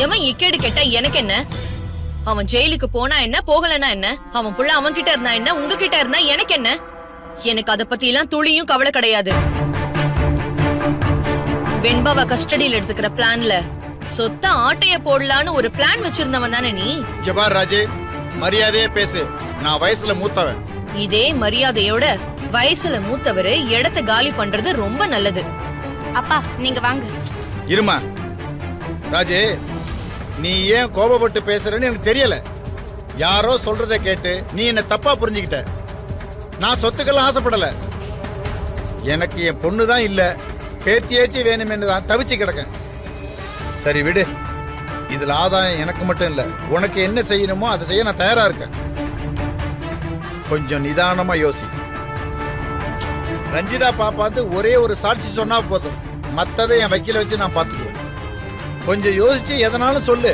எவன் இக்கேடு கேட்டா எனக்கு என்ன? அவன் ஜெயிலுக்கு போனா என்ன, போகலனா என்ன? அவன் புள்ள அவன் கிட்ட இருந்தா என்ன, உங்ககிட்ட இருந்தா எனக்கு என்ன? எனக்கு அத பத்தி எல்லாம் துளியும் கவலை கிடையாது. வெண்பாவ கஸ்டடியில எடுத்துக்கிற பிளான்ல சொத்த ஆட்டைய போடலான்னு ஒரு பிளான் வச்சிருந்தவன் தானே நீ? ஜபார் ராஜே, மரியாதையே பேசு. நான் வயசுல மூத்தவன். இதே மரியாதையோட வயசுல மூத்தவரு இடத்தை காலி பண்றது ரொம்ப நல்லது. அப்பா நீங்க வாங்க. இருமா ராஜே, நீ ஏன் கோபப்பட்டு பேசுறன்னு எனக்கு தெரியல. யாரோ சொல்றதை கேட்டு நீ என்ன தப்பா புரிஞ்சுக்கிட்ட. நான் சொத்துக்கெல்லாம் ஆசைப்படல. எனக்கு என் பொண்ணு தான் இல்ல, பேத்தியாச்சு வேணுமென்னு தான் தவிச்சு கிடக்கேன். சரி விடு, இதுல ஆதாயம் எனக்கு மட்டும் இல்ல, உனக்கு என்ன செய்யணுமோ அதை செய்ய நான் தயாரா இருக்கேன். கொஞ்சம் நிதானமா யோசி. ரஞ்சிதா பாப்பாந்து ஒரே ஒரு சாட்சி சொன்னா போதும், மத்ததை என் வக்கீல வச்சு நான் பாத்துக்குவேன். கொஞ்சம் யோசிச்சு எதனாலும் சொல்லு.